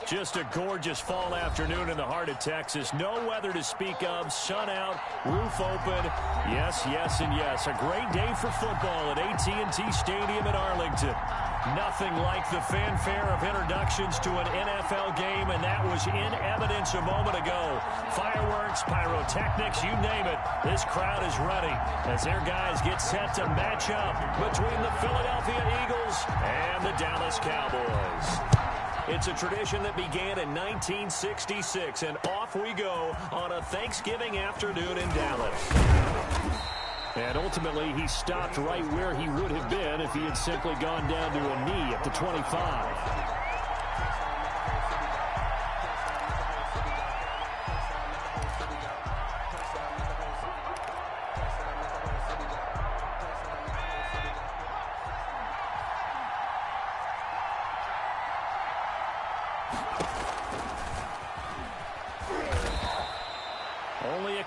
Just a gorgeous fall afternoon in the heart of Texas. No weather to speak of. Sun out, roof open. Yes, yes, and yes. A great day for football at AT&T Stadium in Arlington. Nothing like the fanfare of introductions to an NFL game, and that was in evidence a moment ago. Fireworks, pyrotechnics, you name it. This crowd is ready as their guys get set to match up between the Philadelphia Eagles and the Dallas Cowboys. It's a tradition that began in 1966, and off we go on a Thanksgiving afternoon in Dallas. And ultimately, he stopped right where he would have been if he had simply gone down to a knee at the 25.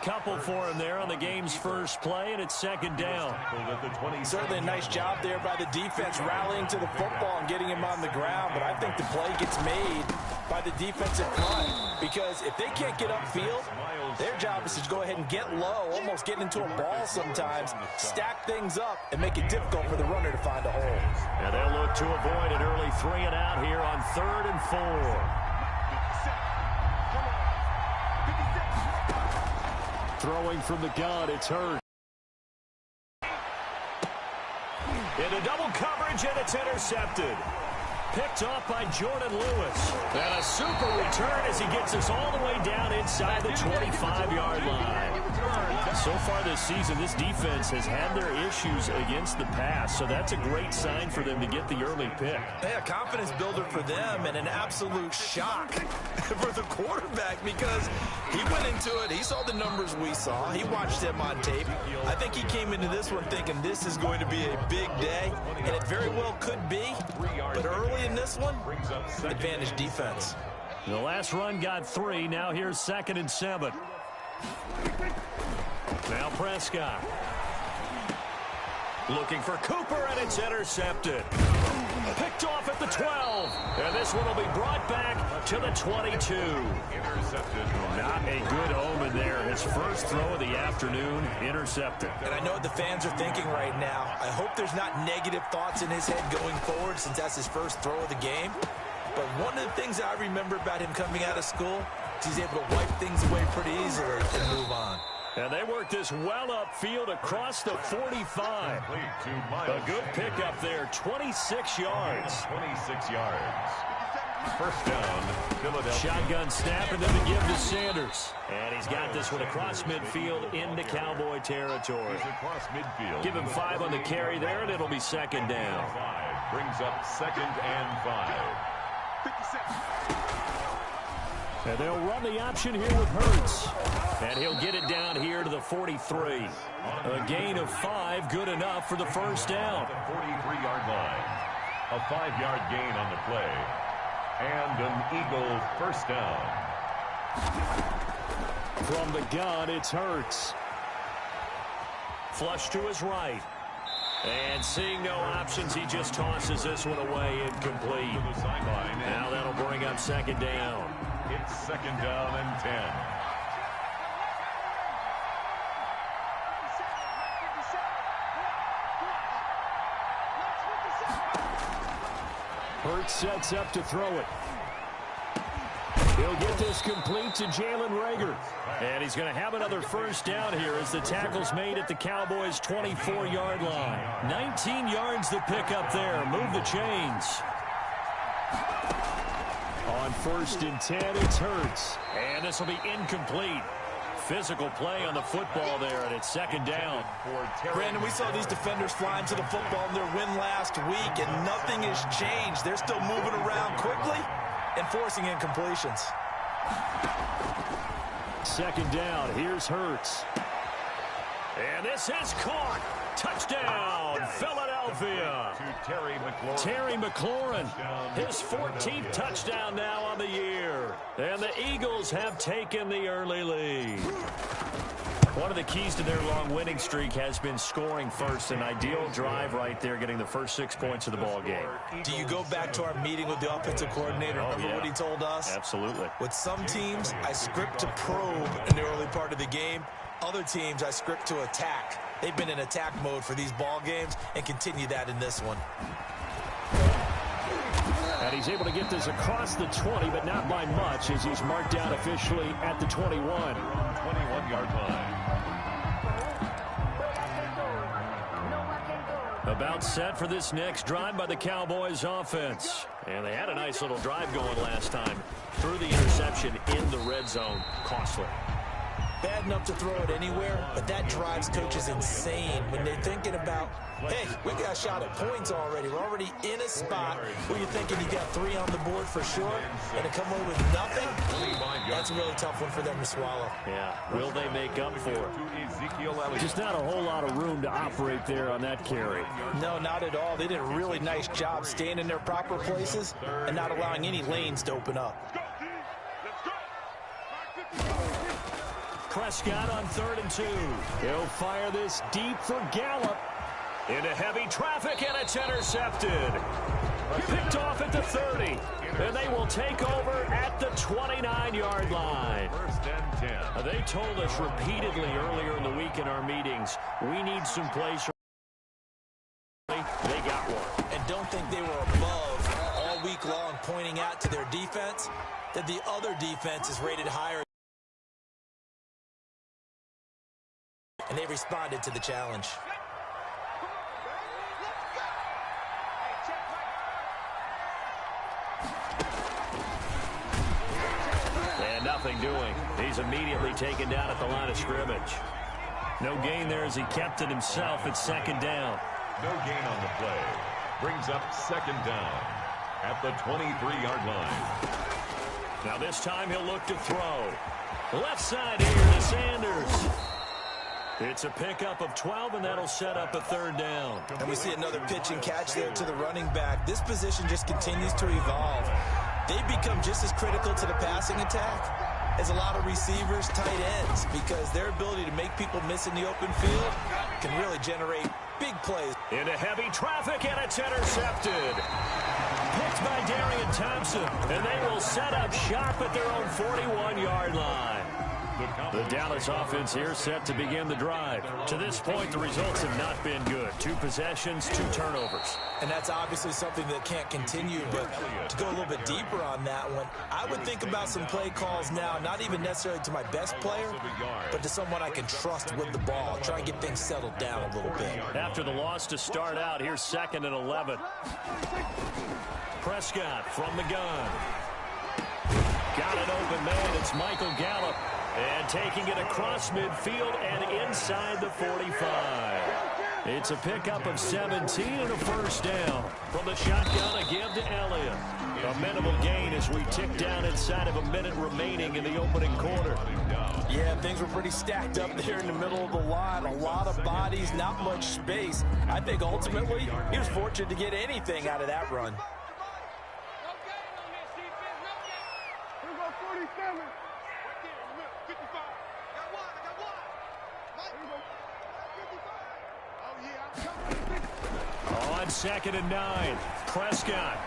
Couple for him there on the game's first play, and it's second down. Certainly a nice job there by the defense rallying to the football and getting him on the ground, but I think the play gets made by the defensive front because if they can't get upfield, their job is to go ahead and get low, almost get into a ball sometimes, stack things up, and make it difficult for the runner to find a hole. And they'll look to avoid an early 3 and out here on 3rd and 4. Throwing from the gun, it's Hurts. Into double coverage, and it's intercepted. Picked off by Jordan Lewis. And a super return as he gets us all the way down inside the 25-yard line. So far this season, this defense has had their issues against the pass, so that's a great sign for them to get the early pick. Yeah, confidence builder for them and an absolute shock for the quarterback because he went into it. He saw the numbers we saw. He watched them on tape. I think he came into this one thinking this is going to be a big day, and it very well could be. But early in this one, advantage defense. The last run got 3. Now here's 2nd and 7. Now Prescott. Looking for Cooper, and it's intercepted. Picked off at the 12. And this one will be brought back to the 22. Intercepted. Not a good omen there. His first throw of the afternoon, intercepted. And I know what the fans are thinking right now. I hope there's not negative thoughts in his head going forward since that's his first throw of the game. But one of the things I remember about him coming out of school is he's able to wipe things away pretty easily and move on. And they work this well upfield across the 45. A good pickup there, 26 yards. 26 yards. First down, Philadelphia. Shotgun snap, and then the give to Sanders. And he's got this one across midfield into Cowboy territory. Across midfield. Give him 5 on the carry there, and it'll be 2nd down. 5 brings up 2nd and 5. 57. And they'll run the option here with Hurts. And he'll get it down here to the 43. A gain of 5, good enough for the first down. The 43-yard line. A 5-yard gain on the play. And an Eagle first down. From the gun, it's Hurts. Flush to his right. And seeing no options, he just tosses this one away incomplete. Now that'll bring up 2nd down. It's 2nd down and 10. Hurts sets up to throw it. He'll get this complete to Jalen Reagor. And he's going to have another first down here as the tackle's made at the Cowboys' 24-yard line. 19 yards the pickup there. Move the chains. On 1st and 10, it's Hurts. And this will be incomplete. Physical play on the football there, and it's 2nd down. Brandon, we saw these defenders flying to the football in their win last week, and nothing has changed. They're still moving around quickly and forcing incompletions. 2nd down. Here's Hurts. And this is caught. Touchdown, Philadelphia. To Terry McLaurin, his 14th touchdown now on the year. And the Eagles have taken the early lead. One of the keys to their long winning streak has been scoring first. An ideal drive right there, getting the first 6 points of the ball game. Do you go back to our meeting with the offensive coordinator? Remember what he told us? Absolutely. With some teams, I script to probe in the early part of the game. Other teams, I script to attack. They've been in attack mode for these ball games and continue that in this one. And he's able to get this across the 20, but not by much, as he's marked down officially at the 21. 21-yard line. About set for this next drive by the Cowboys offense. And they had a nice little drive going last time. Threw the interception in the red zone. Costly. Bad enough to throw it anywhere, but that drives coaches insane when they're thinking about, hey, we got a shot at points already. We're already in a spot where you're thinking you got 3 on the board for sure, and to come away with nothing, that's a really tough one for them to swallow. Yeah, will they make up for it? Just not a whole lot of room to operate there on that carry. No, not at all. They did a really nice job staying in their proper places and not allowing any lanes to open up. Prescott on 3rd and 2. He'll fire this deep for Gallup. Into heavy traffic, and it's intercepted. Picked off at the 30. And they will take over at the 29-yard line. First and 10. They told us repeatedly earlier in the week in our meetings, we need some plays. They got one. And don't think they were above all week long pointing out to their defense that the other defense is rated higher. And they responded to the challenge. And nothing doing. He's immediately taken down at the line of scrimmage. No gain there as he kept it himself at 2nd down. No gain on the play. Brings up 2nd down at the 23-yard line. Now this time he'll look to throw. Left side here to Sanders. It's a pickup of 12, and that'll set up a 3rd down. And we see another pitch and catch there to the running back. This position just continues to evolve. They become just as critical to the passing attack as a lot of receivers, tight ends, because their ability to make people miss in the open field can really generate big plays. Into heavy traffic, and it's intercepted. Picked by Darian Thompson, and they will set up shop at their own 41-yard line. The Dallas offense here set to begin the drive. To this point, the results have not been good. 2 possessions, 2 turnovers. And that's obviously something that can't continue, but to go a little bit deeper on that one, I would think about some play calls now, not even necessarily to my best player, but to someone I can trust with the ball. Try and get things settled down a little bit. After the loss to start out, here's 2nd and 11. Prescott from the gun. Got an open man. It's Michael Gallup. And taking it across midfield and inside the 45. It's a pickup of 17 and a 1st down. From the shotgun, a give to Elliott. A minimal gain as we tick down inside of a minute remaining in the opening quarter. Yeah, things were pretty stacked up there in the middle of the line. A lot of bodies, not much space. I think ultimately he was fortunate to get anything out of that run. On 2nd and 9, Prescott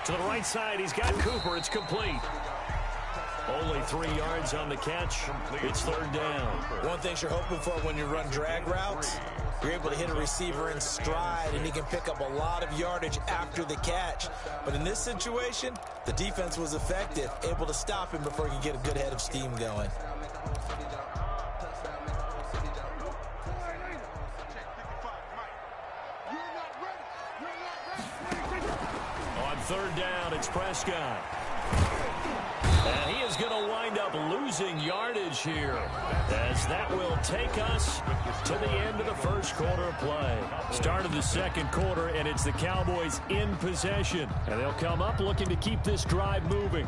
to the right side. He's got Cooper. It's complete. Only 3 yards on the catch. It's 3rd down. One thing you're hoping for when you run drag routes, you're able to hit a receiver in stride, and he can pick up a lot of yardage after the catch. But in this situation, the defense was effective, able to stop him before he could get a good head of steam going. On 3rd down, it's Prescott. And he is going to wind up losing yardage here, as that will take us to the end of the 1st quarter of play. Start of the 2nd quarter, and it's the Cowboys in possession. And they'll come up looking to keep this drive moving.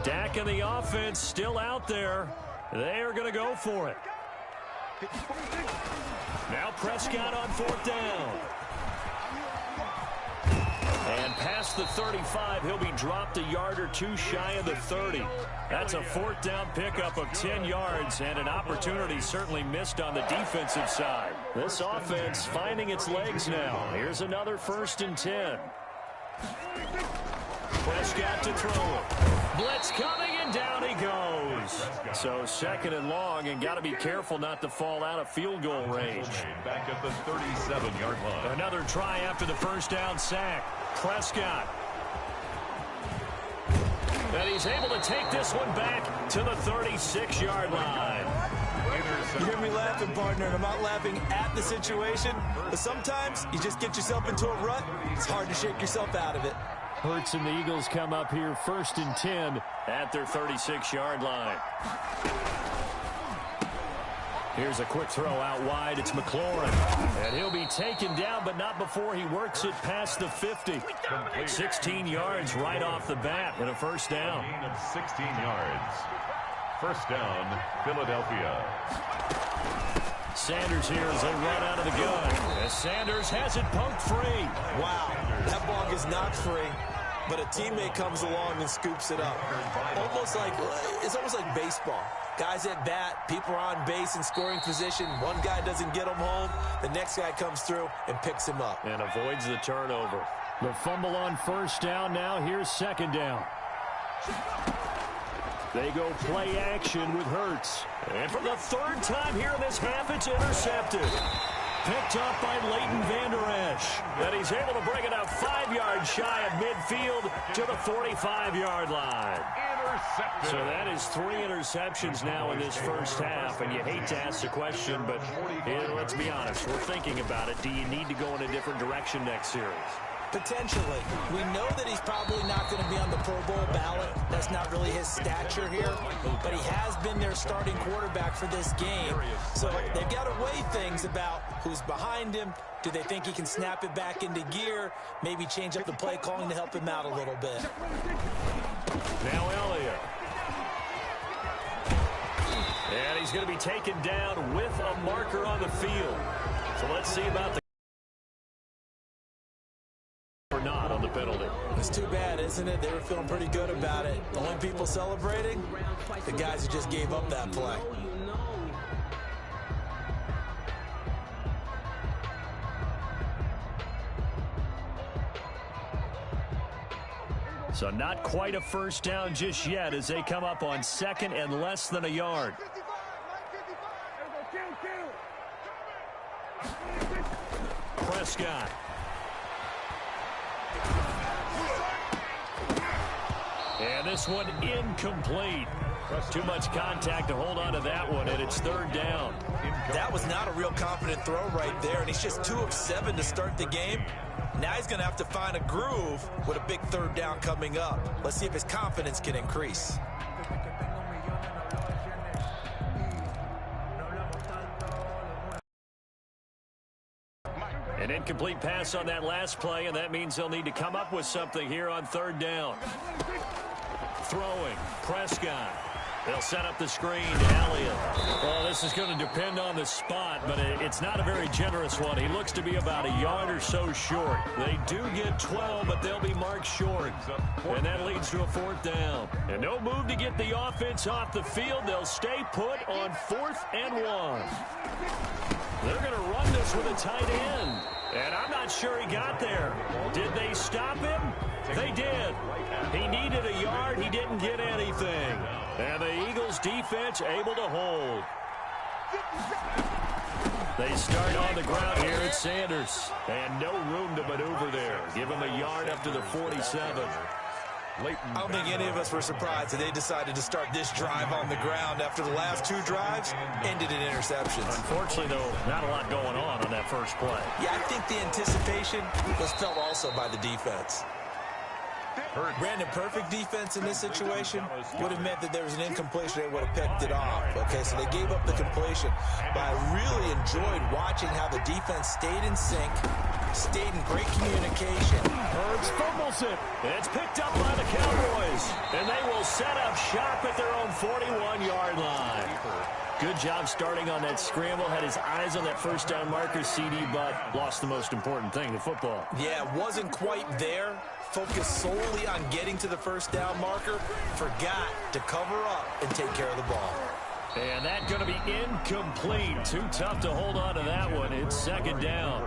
Dak and the offense still out there. They are going to go for it. Now Prescott on 4th down. And past the 35. He'll be dropped a yard or two shy of the 30. That's a fourth down pickup of 10 yards and an opportunity certainly missed on the defensive side. This offense finding its legs now. Here's another 1st and 10. Prescott to throw it. Blitz coming, and down he goes. So 2nd and long, and got to be careful not to fall out of field goal range. Back at the 37-yard line. Another try after the 1st down sack. Prescott. And he's able to take this one back to the 36-yard line. You hear me laughing, partner, and I'm not laughing at the situation, but sometimes you just get yourself into a rut. It's hard to shake yourself out of it. Hurts and the Eagles come up here 1st and 10 at their 36-yard line. Here's a quick throw out wide. It's McLaurin. And he'll be taken down, but not before he works it past the 50. 16 yards right off the bat and a 1st down. Gain of 16 yards. 1st down, Philadelphia. Sanders here as they run out of the gun. As Sanders has it poked free. Wow, that ball is knocked free, but a teammate comes along and scoops it up. It's almost like baseball. Guys at bat, people are on base in scoring position. One guy doesn't get him home. The next guy comes through and picks him up. And avoids the turnover. The fumble on 1st down now. Here's 2nd down. They go play action with Hurts. And for the 3rd time here in this half, it's intercepted. Picked up by Leighton Vander Esch. And he's able to bring it up 5 yards shy of midfield to the 45-yard line. Intercepted. So that is 3 interceptions now in this 1st half. And you hate to ask the question, but let's be honest. We're thinking about it. Do you need to go in a different direction next series? Potentially. We know that he's probably not going to be on the Pro Bowl ballot. That's not really his stature here. But he has been their starting quarterback for this game. So they've got to weigh things about who's behind him. Do they think he can snap it back into gear? Maybe change up the play calling to help him out a little bit. Now Elliott. And he's going to be taken down with a marker on the field. So let's see about the or not on the penalty. It's too bad, isn't it? They were feeling pretty good about it. The only people celebrating, the guys who just gave up that play. So not quite a 1st down just yet as they come up on 2nd and less than a yard. Prescott. And this one incomplete. Too much contact to hold on to that one, and it's 3rd down. That was not a real confident throw right there, and he's just 2 of 7 to start the game. Now he's going to have to find a groove with a big 3rd down coming up. Let's see if his confidence can increase. An incomplete pass on that last play, and that means they'll need to come up with something here on 3rd down. Throwing, Prescott. They'll set up the screen to Elliott. Well, this is going to depend on the spot, but it's not a very generous one. He looks to be about a yard or so short. They do get 12, but they'll be marked short. And that leads to a 4th down. And no move to get the offense off the field. They'll stay put on 4th and 1. They're going to run this with a tight end. And I'm not sure he got there. Did they stop him? They did. He needed a yard. He didn't get anything. And the Eagles defense able to hold. They start on the ground here at Sanders. And no room to maneuver there. Give him a yard up to the 47. I don't think any of us were surprised that they decided to start this drive on the ground after the last 2 drives ended in interceptions. Unfortunately, though, not a lot going on that first play. Yeah, I think the anticipation was felt also by the defense. Brandon, perfect defense in this situation would have meant that there was an incompletion. They would have picked it off. Okay, so they gave up the completion. But I really enjoyed watching how the defense stayed in sync, stayed in great communication. Herbs fumbles it. It's picked up by the Cowboys. And they will set up shop at their own 41-yard line. Good job starting on that scramble. Had his eyes on that 1st down marker, CD, but lost the most important thing, the football. Yeah, it wasn't quite there. focused solely on getting to the first down marker, forgot to cover up and take care of the ball. And that's going to be incomplete. Too tough to hold on to that one. It's second down.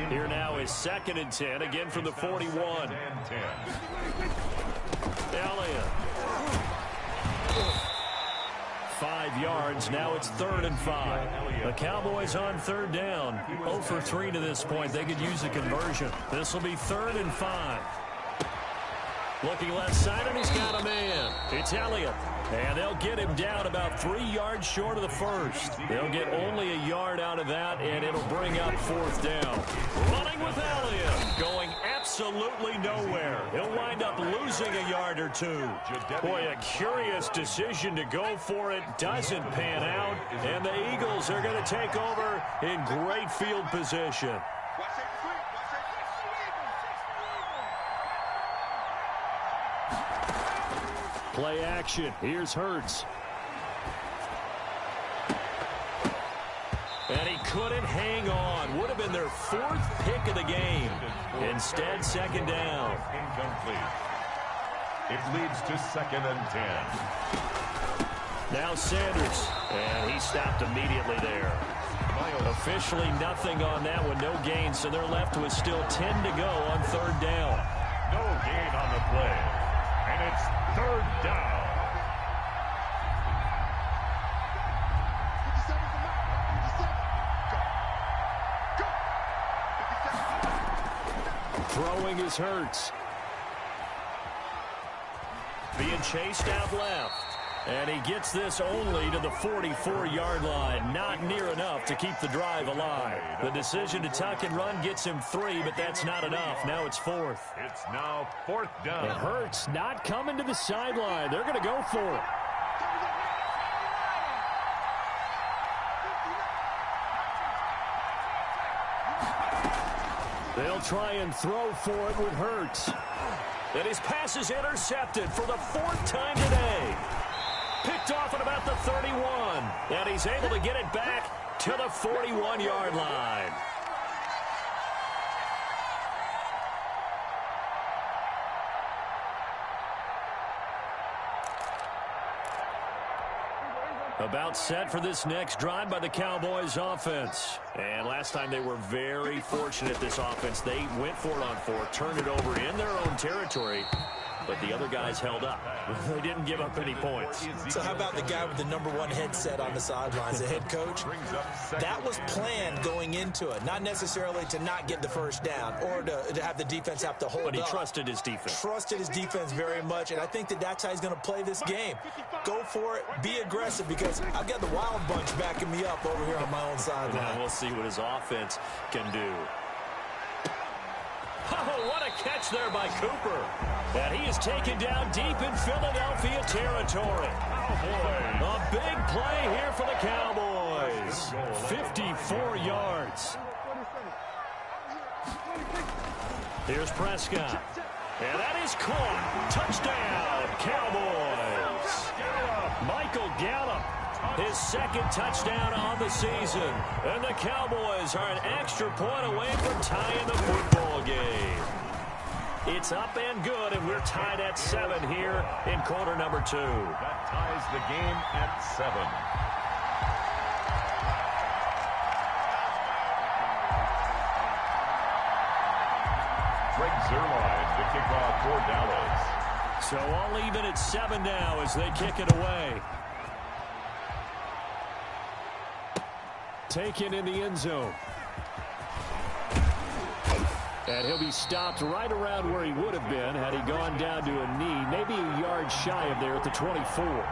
Here now is 2nd and 10, again from the 41. Elliott. 5 yards. Now it's 3rd and 5. The Cowboys on 3rd down. 0 for 3 to this point. They could use a conversion. This will be 3rd and 5. Looking left side, and he's got a man. It's Elliott. And they'll get him down about 3 yards short of the first. They'll get only a yard out of that, and it'll bring up 4th down. Running with Elliott. Going absolutely nowhere. He'll wind up losing a yard or 2. Boy, a curious decision to go for it. Doesn't pan out. And the Eagles are going to take over in great field position. Play action. Here's Hurts. And he couldn't hang on. Would have been their 4th pick of the game. Instead, 2nd down. Incomplete. It leads to 2nd and 10. Now Sanders. And he stopped immediately there. Officially nothing on that one. No gain. So they're left with still 10 to go on 3rd down. No gain on the play. And it's 3rd down. Throwing is Hurts. Being chased out left. And he gets this only to the 44-yard line. Not near enough to keep the drive alive. The decision to tuck and run gets him 3, but that's not enough. Now it's 4th. It's now 4th down. And Hurts not coming to the sideline. They're going to go for it. They'll try and throw for it with Hurts. And his pass is intercepted for the 4th time today. Picked off at about the 31. And he's able to get it back to the 41-yard line. About set for this next drive by the Cowboys offense. And last time they were very fortunate, this offense. They went for it on 4, turned it over in their own territory, but the other guys held up. They didn't give up any points. So how about the guy with the #1 headset on the sidelines, the head coach? That was planned going into it, not necessarily to not get the first down or to have the defense have to hold up. But he trusted his defense. Trusted his defense very much, and I think that's how he's going to play this game. Go for it, be aggressive, because I've got the wild bunch backing me up over here on my own sideline. Now we'll see what his offense can do. Oh, what a catch there by Cooper. And he is taken down deep in Philadelphia territory. A big play here for the Cowboys. 54 yards. Here's Prescott. And that is caught. Touchdown, Cowboys. Michael Gallup, his 2nd touchdown on the season. And the Cowboys are an extra point away from tying the football game. It's up and good, and we're tied at 7 here in quarter number 2. That ties the game at 7. Greg Zuerlein to kick off for Dallas. So all even at 7 now as they kick it away. Taken in the end zone. And he'll be stopped right around where he would have been had he gone down to a knee, maybe a yard shy of there at the 24.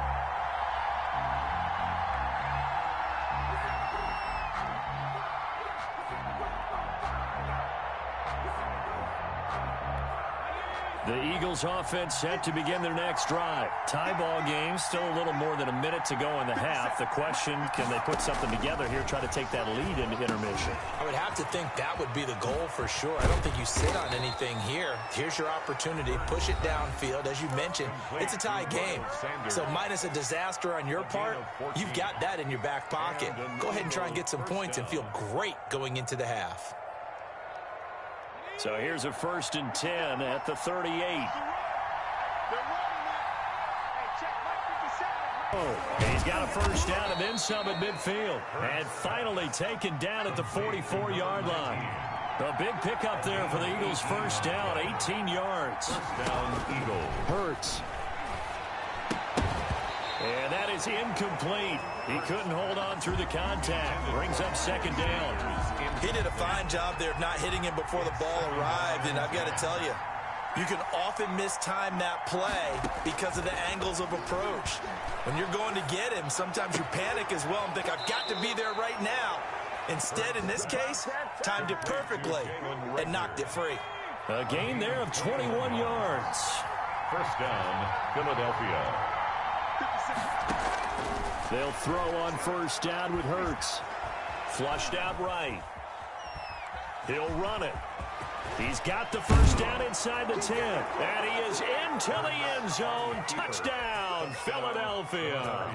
The Eagles offense set to begin their next drive. Tie ball game, still a little more than a minute to go in the half. The question, can they put something together here, try to take that lead into intermission? I would have to think that would be the goal for sure. I don't think you sit on anything here. Here's your opportunity. Push it downfield. As you mentioned, it's a tie game. So minus a disaster on your part, you've got that in your back pocket. Go ahead and try and get some points and feel great going into the half. So here's a 1st and 10 at the 38. He's got a first down and then some at midfield. And finally taken down at the 44-yard line. A big pickup there for the Eagles' first down, 18 yards. First down, Eagles. Hurts. And that is incomplete. He couldn't hold on through the contact. Brings up 2nd down. He did a fine job there of not hitting him before the ball arrived, and I've got to tell you, you can often mistime that play because of the angles of approach. When you're going to get him, sometimes you panic as well and think, I've got to be there right now. Instead, in this case, timed it perfectly and knocked it free. A gain there of 21 yards. First down, Philadelphia. They'll throw on first down with Hurts. Flushed out right. He'll run it. He's got the first down inside the 10. And he is into the end zone. Touchdown, Philadelphia.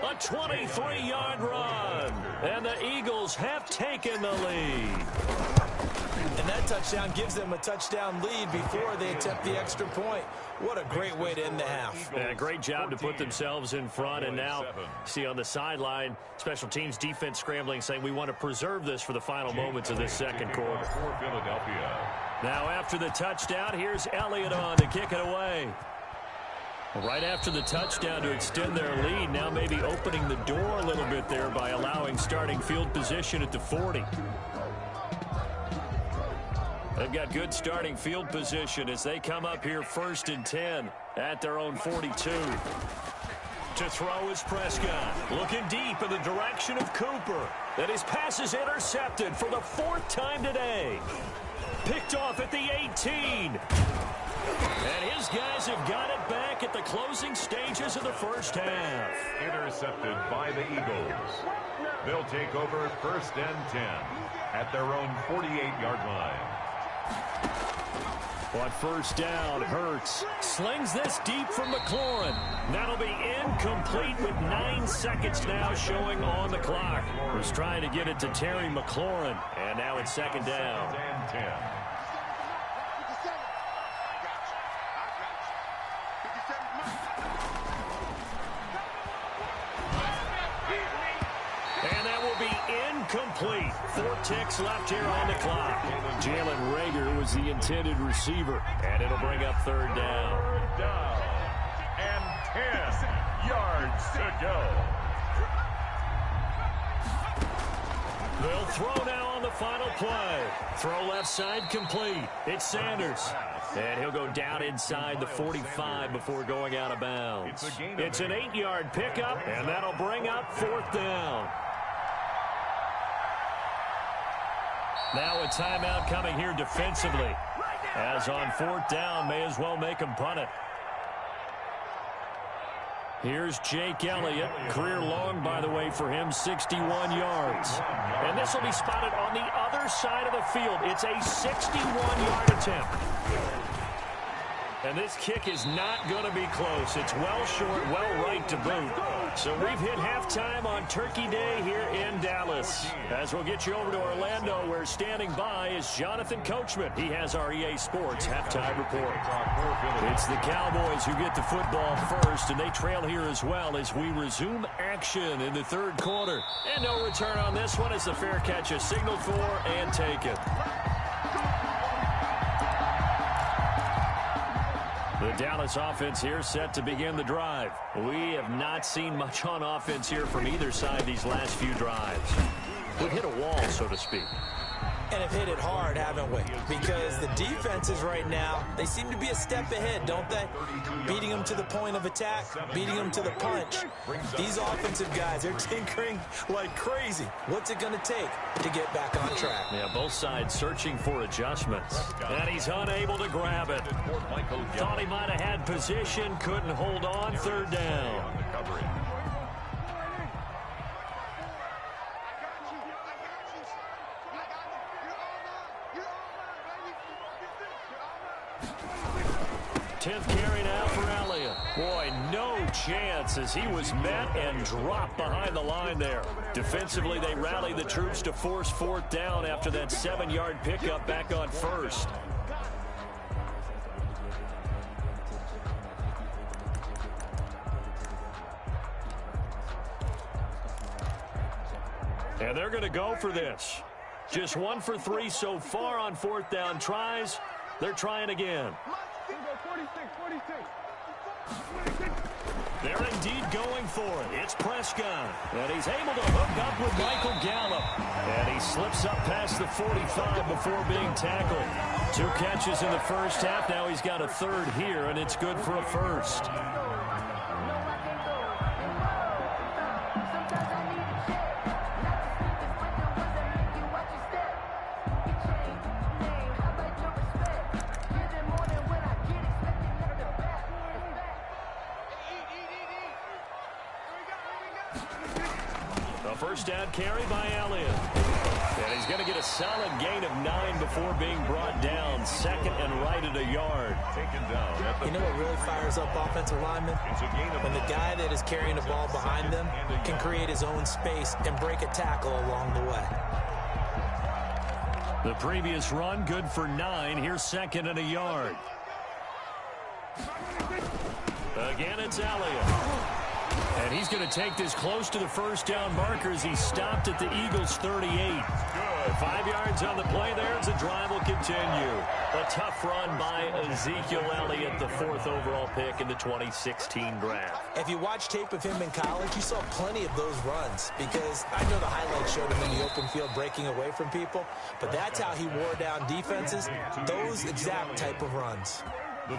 A 23-yard run. And the Eagles have taken the lead. And that touchdown gives them a touchdown lead before they attempt the extra point. What a great way to end the half. Yeah, great job to put themselves in front. And now, see on the sideline, special teams defense scrambling, saying we want to preserve this for the final moments of this second quarter. For Philadelphia. Now after the touchdown, here's Elliott on to kick it away. Right after the touchdown to extend their lead, now maybe opening the door a little bit there by allowing starting field position at the 40. They've got good starting field position as they come up here 1st and 10 at their own 42. To throw is Prescott. Looking deep in the direction of Cooper. And his pass is intercepted for the 4th time today. Picked off at the 18. And his guys have got it back at the closing stages of the first half. Intercepted by the Eagles. They'll take over 1st and 10 at their own 48-yard line. On first down, Hurts slings this deep from McLaurin. That'll be incomplete with 9 seconds now showing on the clock. Was trying to get it to Terry McLaurin, and now it's 2nd down. 2nd and 10. And that will be incomplete. 4 ticks left here on the clock. Jalen Reagor was the intended receiver, and it'll bring up 3rd down. 3rd down and 10 yards to go. They'll throw now on the final play. Throw left side complete. It's Sanders. And he'll go down inside the 45 before going out of bounds. It's an 8-yard pickup, and that'll bring up 4th down. Now a timeout coming here defensively. As on 4th down, may as well make him punt it. Here's Jake Elliott. Career long, by the way, for him, 61 yards. And this will be spotted on the other side of the field. It's a 61-yard attempt. And this kick is not going to be close. It's well short, well right to boot. So we've hit halftime on Turkey Day here in Dallas. As we'll get you over to Orlando, where standing by is Jonathan Coachman. He has our EA Sports halftime report. It's the Cowboys who get the football first, and they trail here as well as we resume action in the 3rd quarter. And no return on this one as the fair catch is signaled for and taken. The Dallas offense here set to begin the drive. We have not seen much on offense here from either side these last few drives. We've hit a wall, so to speak. And have hit it hard, haven't we? Because the defenses right now, they seem to be a step ahead, don't they? Beating them to the point of attack, beating them to the punch. These offensive guys, they're tinkering like crazy. What's it going to take to get back on track? Yeah, both sides searching for adjustments. And he's unable to grab it. Thought he might have had position, couldn't hold on, 3rd down. chance as he was met and dropped behind the line there. Defensively, they rallied the troops to force fourth down after that 7-yard pickup back on first. And they're going to go for this. Just 1 for 3 so far on fourth down tries. They're trying again. They're indeed going for it. It's Prescott. And he's able to hook up with Michael Gallup. And he slips up past the 45 before being tackled. 2 catches in the first half. Now he's got a third here, and it's good for a first. First down carry by Elliott. And he's going to get a solid gain of 9 before being brought down. Second and right at a yard. Taken down. You know what really fires up offensive linemen? When the guy that is carrying the ball behind them can create his own space and break a tackle along the way. The previous run good for 9. Here's second and a yard. Again, it's Elliott. And he's going to take this close to the first down marker as he stopped at the Eagles' 38. Good. 5 yards on the play there as the drive will continue. A tough run by Ezekiel Elliott, the 4th overall pick in the 2016 draft. If you watch tape of him in college, you saw plenty of those runs because I know the highlights showed him in the open field breaking away from people, but that's how he wore down defenses, those exact type of runs.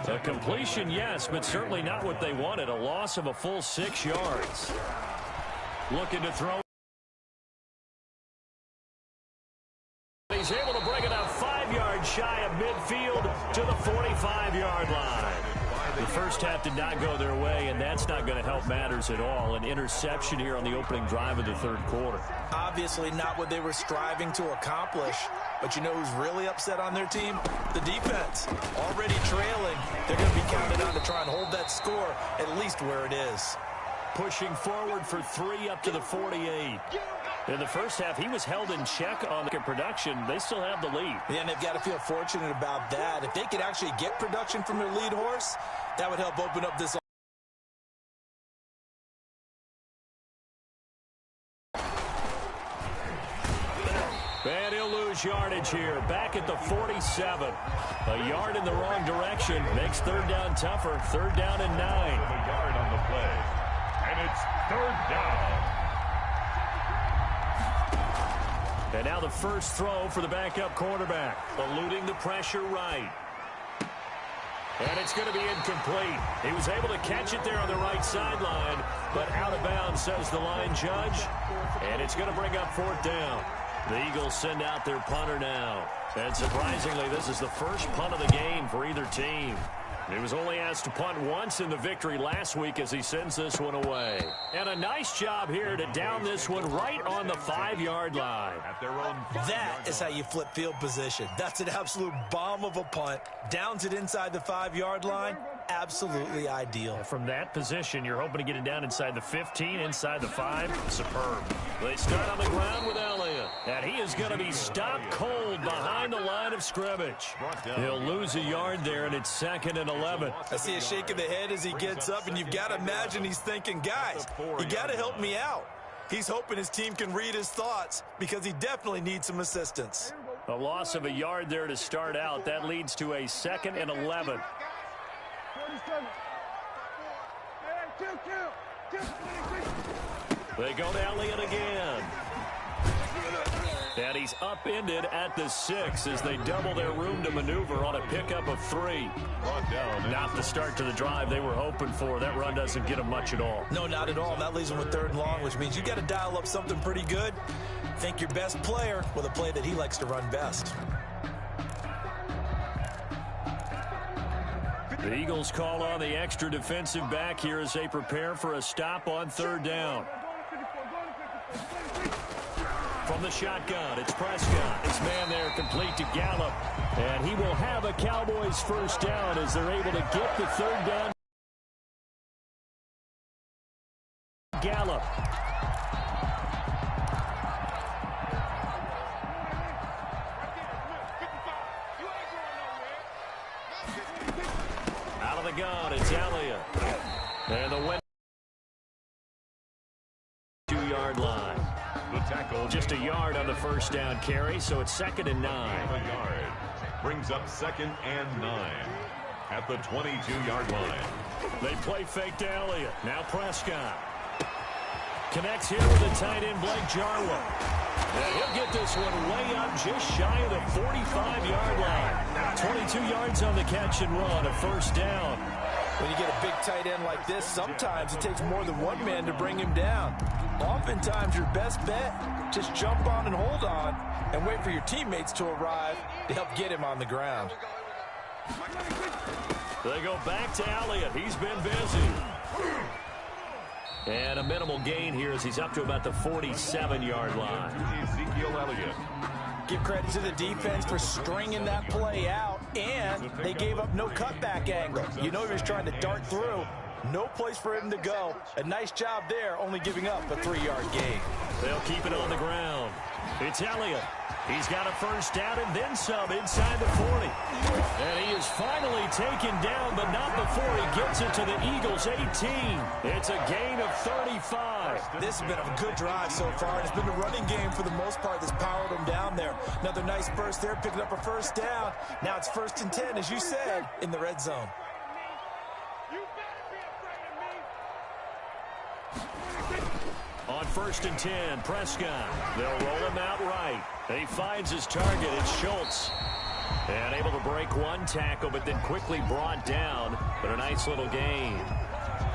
A completion, yes, but certainly not what they wanted. A loss of a full 6 yards. Looking to throw. He's able to bring it out 5 yards shy of midfield to the 45-yard line. The first half did not go their way, and that's not going to help matters at all. An interception here on the opening drive of the third quarter. Obviously not what they were striving to accomplish. But you know who's really upset on their team? The defense. Already trailing. They're going to be counted on to try and hold that score at least where it is. Pushing forward for 3 up to the 48. In the first half, he was held in check on the production. They still have the lead. Yeah, and they've got to feel fortunate about that. If they could actually get production from their lead horse, that would help open up this. And he'll lose yardage here. Back at the 47. A yard in the wrong direction. Makes third down tougher. Third down and 9. A yard on the play. And it's third down. And now the first throw for the backup quarterback. Eluding the pressure right. And it's going to be incomplete. He was able to catch it there on the right sideline, but out of bounds, says the line judge. And it's going to bring up fourth down. The Eagles send out their punter now. And surprisingly, this is the first punt of the game for either team. He was only asked to punt once in the victory last week as he sends this one away. And a nice job here to down this one right on the 5-yard line. That is how you flip field position. That's an absolute bomb of a punt. Downs it inside the 5-yard line. Absolutely ideal. From that position, you're hoping to get it down inside the 15, inside the 5. Superb. They start on the ground with Elliott. And he is going to be stopped cold behind the line of scrimmage. He'll lose a yard there, and it's second and 11. I see a shake of the head as he gets up, and you've got to imagine he's thinking, guys, you got to help me out. He's hoping his team can read his thoughts because he definitely needs some assistance. A loss of a yard there to start out. That leads to a second and 11. They go to Elliott again. And he's upended at the 6 as they double their room to maneuver on a pickup of 3. Not the start to the drive they were hoping for. That run doesn't get them much at all. No, not at all. And that leaves them with third and long, which means you got to dial up something pretty good. Think your best player with a play that he likes to run best. The Eagles call on the extra defensive back here as they prepare for a stop on third down. From the shotgun, it's Prescott. This man there complete to Gallup. And he will have a Cowboys first down as they're able to get the third down. gun, it's Elliott. And the win. 2-yard line. The tackle. Just a yard on the first down carry, so it's 2nd and 9. A yard. Brings up 2nd and 9 at the 22-yard line. They play fake to Elliott. Now Prescott. Connects here with the tight end, Blake Jarwin. And he'll get this one way up just shy of the 45-yard line. 22 yards on the catch and run, a first down. When you get a big tight end like this, sometimes it takes more than one man to bring him down. Oftentimes, your best bet, just jump on and hold on and wait for your teammates to arrive to help get him on the ground. They go back to Elliott. He's been busy. And a minimal gain here as he's up to about the 47-yard line. Ezekiel Elliott. Give credit to the defense for stringing that play out, and they gave up no cutback angle. You know he was trying to dart through. No place for him to go. A nice job there, only giving up a 3-yard gain. They'll keep it on the ground. It's Elliott. He's got a first down and then some inside the 40. And he is finally taken down, but not before he gets it to the Eagles' 18. It's a gain of 35. This has been a good drive so far. It's been the running game for the most part that's powered him down there. Another nice burst there, picking up a first down. Now it's 1st and 10, as you said, in the red zone. On 1st and 10, Prescott. They'll roll him out right. He finds his target. It's Schultz. And able to break one tackle, but then quickly brought down. But a nice little gain.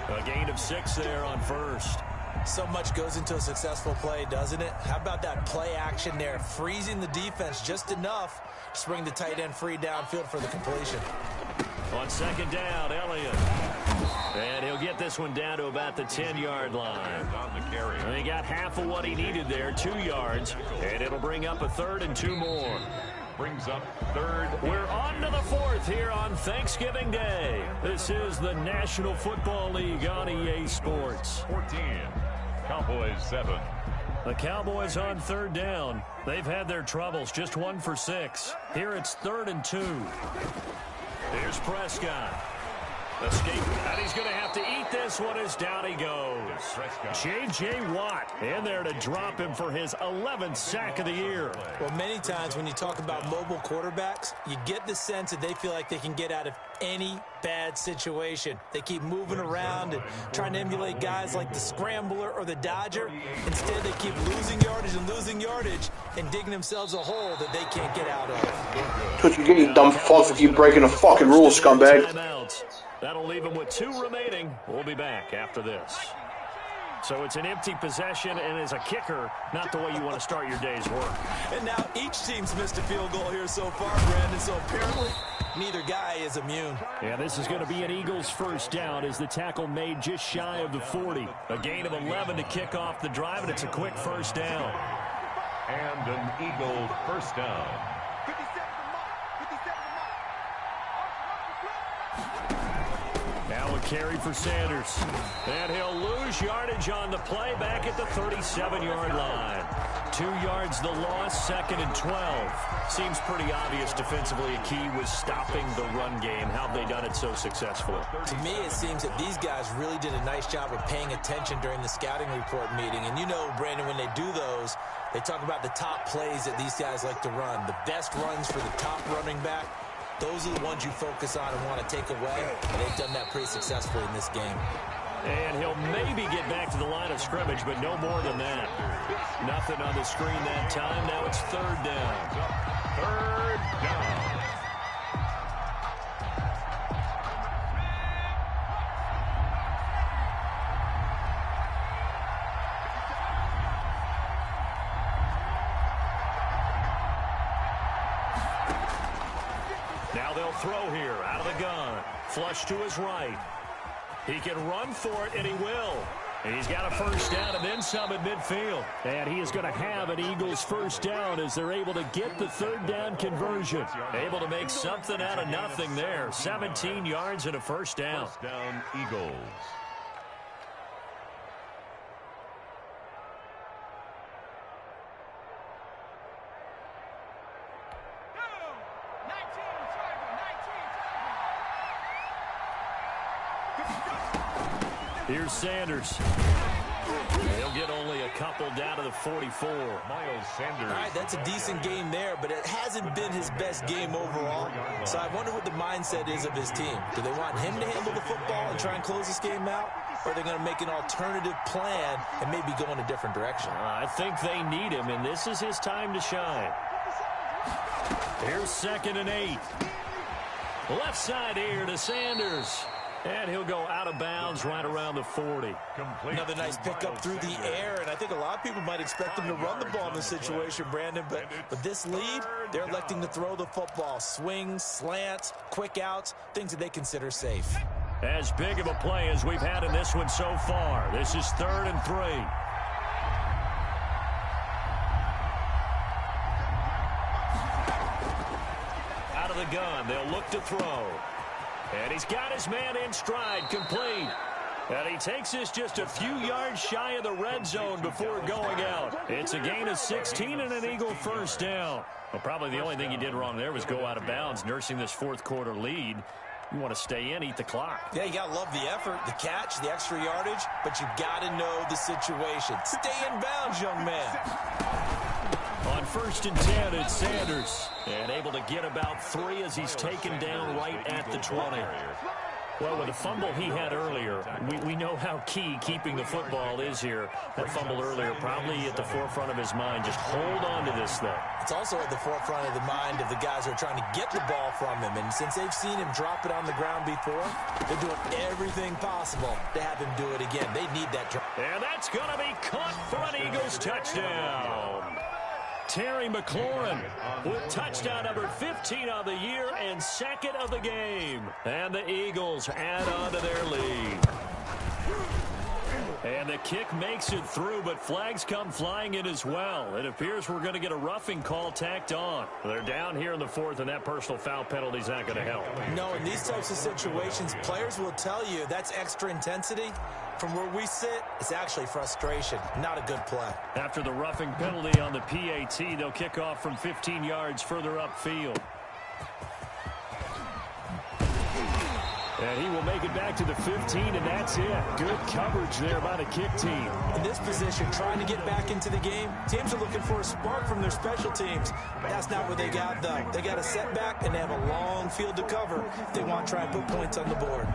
A gain of 6 there on 1st. So much goes into a successful play, doesn't it? How about that play action there? Freezing the defense just enough to bring the tight end free downfield for the completion. On 2nd down, Elliott. And he'll get this one down to about the 10-yard line. On the carry. And he got half of what he needed there, 2 yards. And it'll bring up a 3rd and 2 more. Brings up 3rd. We're on to the 4th here on Thanksgiving Day. This is the National Football League on EA Sports. 14. Cowboys 7. The Cowboys on 3rd down. They've had their troubles, just 1 for 6. Here it's 3rd and 2. Here's Prescott. Escape, and he's going to have to eat this one as down he goes. J.J. Watt in there to drop him for his 11th sack of the year. Well, many times when you talk about mobile quarterbacks, you get the sense that they feel like they can get out of any bad situation. They keep moving around and trying to emulate guys like the Scrambler or the Dodger. Instead, they keep losing yardage and digging themselves a hole that they can't get out of. What you get, you dumb fuck, for keep breaking the fucking rules, scumbag. Timeout. That'll leave him with 2 remaining. We'll be back after this. So it's an empty possession, and as a kicker, not the way you want to start your day's work. And now each team's missed a field goal here so far, Brandon, so apparently neither guy is immune. Yeah, this is going to be an Eagles first down as the tackle made just shy of the 40. A gain of 11 to kick off the drive, and it's a quick first down. And an Eagle first down. Now a carry for Sanders. And he'll lose yardage on the play back at the 37-yard line. 2 yards the loss, 2nd and 12. Seems pretty obvious defensively a key was stopping the run game. How have they done it so successfully? To me, it seems that these guys really did a nice job of paying attention during the scouting report meeting. And you know, Brandon, when they do those, they talk about the top plays that these guys like to run. The best runs for the top running back. Those are the ones you focus on and want to take away, and they've done that pretty successfully in this game. And he'll maybe get back to the line of scrimmage, but no more than that. Nothing on the screen that time. Now it's 3rd down. 3rd down. Now they'll throw here out of the gun. Flush to his right. He can run for it, and he will. And he's got a first down and then some at midfield. And he is going to have an Eagles first down as they're able to get the 3rd down conversion. Able to make something out of nothing there. 17 yards and a first down. First down, Eagles. Here's Sanders. He'll get only a couple down to the 44. Miles Sanders. All right, that's a decent game there, but it hasn't been his best game overall. So I wonder what the mindset is of his team. Do they want him to handle the football and try and close this game out? Or are they going to make an alternative plan and maybe go in a different direction? I think they need him, and this is his time to shine. Here's 2nd and 8. Left side here to Sanders. And he'll go out of bounds right around the 40. Another nice pickup through the air, and I think a lot of people might expect him to run the ball in this situation, Brandon, but with this lead, they're electing to throw the football. Swings, slants, quick outs, things that they consider safe. As big of a play as we've had in this one so far. This is 3rd and 3. Out of the gun, they'll look to throw. And he's got his man in stride, complete. And he takes this just a few yards shy of the red zone before going out. It's a gain of 16 and an Eagle first down. Well, probably the only thing he did wrong there was go out of bounds, nursing this 4th quarter lead. You want to stay in, eat the clock. Yeah, you got to love the effort, the catch, the extra yardage, but you got to know the situation. Stay in bounds, young man. On 1st and 10, it's Sanders. And able to get about 3 as he's taken down right at the 20. Well, with the fumble he had earlier, we know how key keeping the football is here. That fumble earlier probably at the forefront of his mind. Just hold on to this thing. It's also at the forefront of the mind of the guys who are trying to get the ball from him. And since they've seen him drop it on the ground before, they're doing everything possible to have him do it again. They need that drop. And that's going to be caught for an Eagles touchdown. Terry McLaurin with touchdown number 15 of the year and 2nd of the game. And the Eagles add on to their lead. And the kick makes it through, but flags come flying in as well. It appears we're going to get a roughing call tacked on. They're down here in the 4th, and that personal foul penalty is not going to help. No, in these types of situations, players will tell you that's extra intensity. From where we sit, it's actually frustration, not a good play. After the roughing penalty on the PAT, they'll kick off from 15 yards further upfield. And he will make it back to the 15, and that's it. Good coverage there by the kick team. In this position, trying to get back into the game, teams are looking for a spark from their special teams. That's not what they got, though. They got a setback, and they have a long field to cover. They want to try and put points on the board.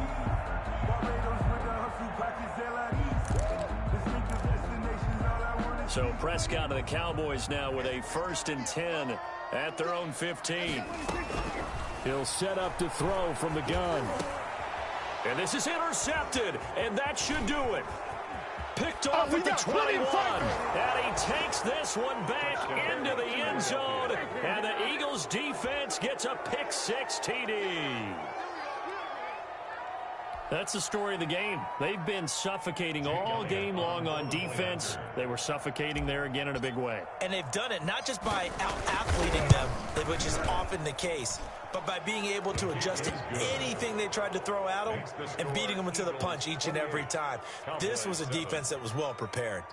So Prescott and the Cowboys now with a 1st and 10 at their own 15. He'll set up to throw from the gun. And this is intercepted, and that should do it. Picked off at the 21. And he takes this one back into the end zone, and the Eagles defense gets a pick 6 TD. That's the story of the game. They've been suffocating all game long on defense. They were suffocating there again in a big way. And they've done it not just by out-athleting them, which is often the case, but by being able to adjust to anything they tried to throw at them and beating them into the punch each and every time. This was a defense that was well prepared.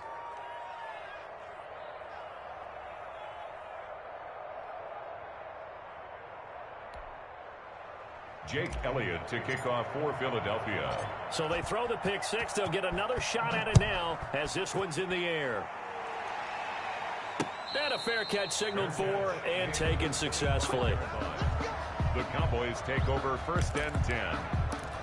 Jake Elliott to kick off for Philadelphia. So they throw the pick 6. They'll get another shot at it now as this one's in the air. And a fair catch signaled for and taken successfully. The Cowboys take over 1st and 10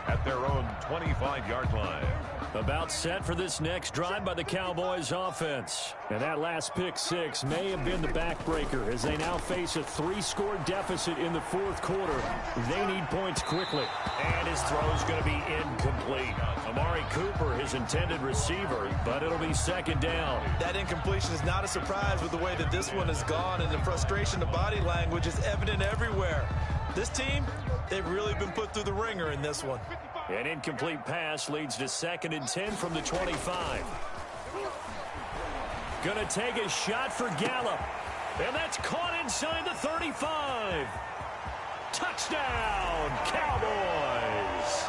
at their own 25-yard line. About set for this next drive by the Cowboys offense. And that last pick 6 may have been the backbreaker as they now face a 3-score deficit in the 4th quarter. They need points quickly. And his throw is going to be incomplete. Amari Cooper, his intended receiver, but it'll be 2nd down. That incompletion is not a surprise with the way that this one has gone, and the frustration of body language is evident everywhere. This team, they've really been put through the ringer in this one. An incomplete pass leads to 2nd and 10 from the 25. Gonna take a shot for Gallup. And that's caught inside the 35. Touchdown, Cowboys.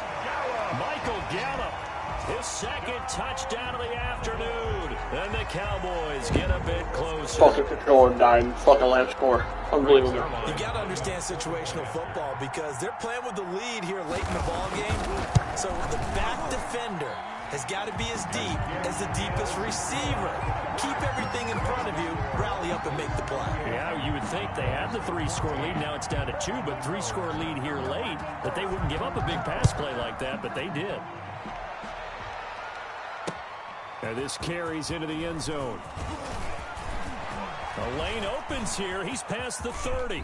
Michael Gallup, his 2nd touchdown of the afternoon. And the Cowboys get a bit closer. Fucking control and dime. Fucking last score. Unbelievable. You got to understand situational football because they're playing with the lead here late in the ball game. So the back defender has got to be as deep as the deepest receiver. Keep everything in front of you, rally up and make the play. Yeah, you would think they had the 3-score lead. Now it's down to 2, but 3-score lead here late, that they wouldn't give up a big pass play like that, but they did. And this carries into the end zone. The lane opens here. He's past the 30.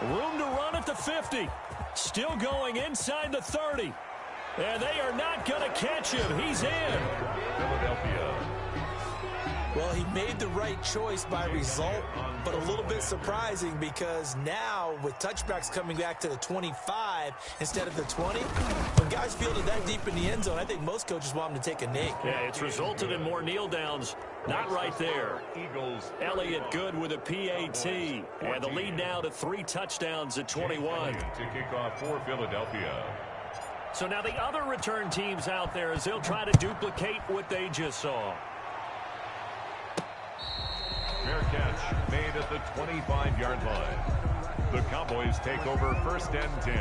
Room to run at the 50. Still going inside the 30. And they are not going to catch him. He's in. Philadelphia. Well, he made the right choice by result, but a little bit surprising because now with touchbacks coming back to the 25 instead of the 20, when guys fielded that deep in the end zone, I think most coaches want them to take a knee. Yeah, it's resulted in more kneel downs. Not right there. Eagles. Elliott good with a PAT. And the lead now to 3 touchdowns at 21. To kick off for Philadelphia. So now the other return teams out there as they'll try to duplicate what they just saw. Fair catch made at the 25-yard line. The Cowboys take over 1st and 10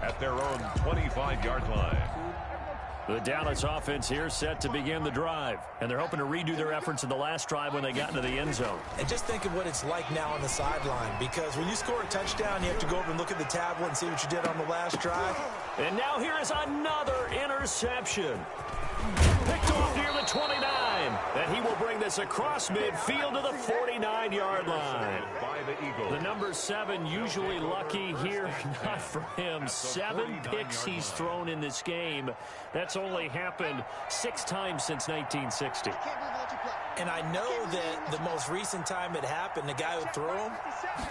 at their own 25-yard line. The Dallas offense here set to begin the drive. And they're hoping to redo their efforts in the last drive when they got into the end zone. And just think of what it's like now on the sideline, because when you score a touchdown, you have to go over and look at the tablet and see what you did on the last drive. And now here is another interception. Picked off near the 29. And he will bring this across midfield to the 49-yard line. By the Eagles. The number 7 usually lucky here. Not for him. 7 picks he's thrown in this game. That's only happened 6 times since 1960. And I know that the most recent time it happened, the guy who threw him,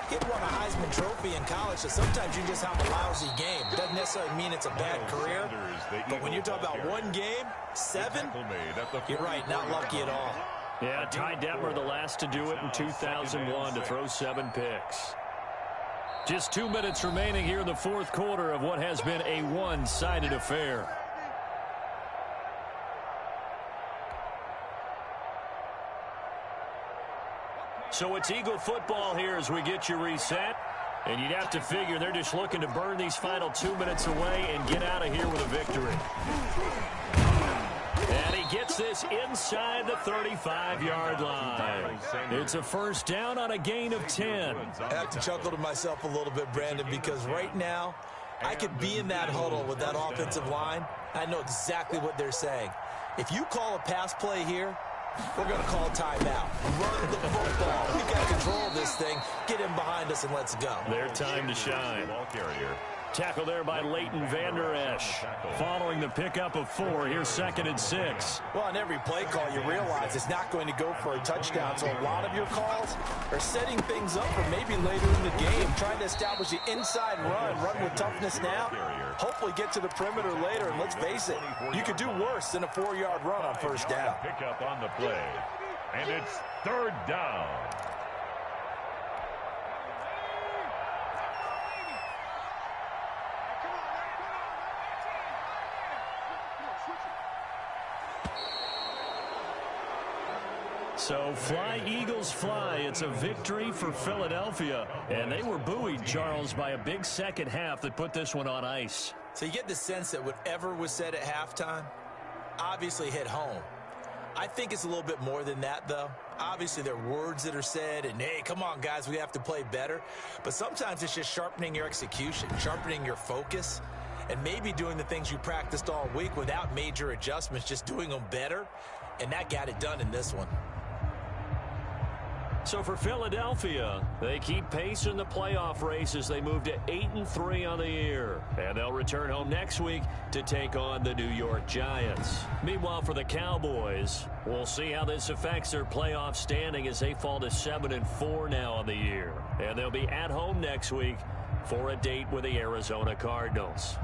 he had won a Heisman Trophy in college, so sometimes you just have a lousy game. Doesn't necessarily mean it's a bad career, but when you're talking about one game, 7, you're right, not lucky at all. Yeah, Ty Detmer, the last to do it in 2001 to throw 7 picks. Just 2 minutes remaining here in the 4th quarter of what has been a one-sided affair. So it's Eagle football here as we get you reset. And you'd have to figure they're just looking to burn these final 2 minutes away and get out of here with a victory. And he gets this inside the 35-yard line. It's a first down on a gain of 10. I have to chuckle to myself a little bit, Brandon, because right now I could be in that huddle with that offensive line. I know exactly what they're saying. If you call a pass play here, we're going to call timeout. Run the football. We've got control of this thing. Get him behind us and let's go. Their time to shine. Ball carrier. Tackle there by Leighton Vander Esch. Following the pickup of 4, here's 2nd and 6. Well, on every play call, you realize it's not going to go for a touchdown. So a lot of your calls are setting things up for maybe later in the game, trying to establish the inside run with toughness now. Hopefully get to the perimeter later. And let's face it, you could do worse than a 4-yard run on first down. Pickup on the play. And it's 3rd down. So fly, Eagles, fly. It's a victory for Philadelphia. And they were buoyed, Charles, by a big second half that put this one on ice. So you get the sense that whatever was said at halftime obviously hit home. I think it's a little bit more than that, though. Obviously, there are words that are said, and, hey, come on, guys, we have to play better. But sometimes it's just sharpening your execution, sharpening your focus, and maybe doing the things you practiced all week without major adjustments, just doing them better. And that got it done in this one. So for Philadelphia, they keep pace in the playoff race as they move to 8-3 on the year. And they'll return home next week to take on the New York Giants. Meanwhile, for the Cowboys, we'll see how this affects their playoff standing as they fall to 7-4 now on the year. And they'll be at home next week for a date with the Arizona Cardinals.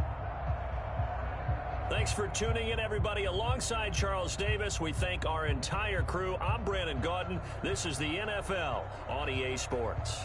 Thanks for tuning in, everybody. Alongside Charles Davis, we thank our entire crew. I'm Brandon Gaudin. This is the NFL on EA Sports.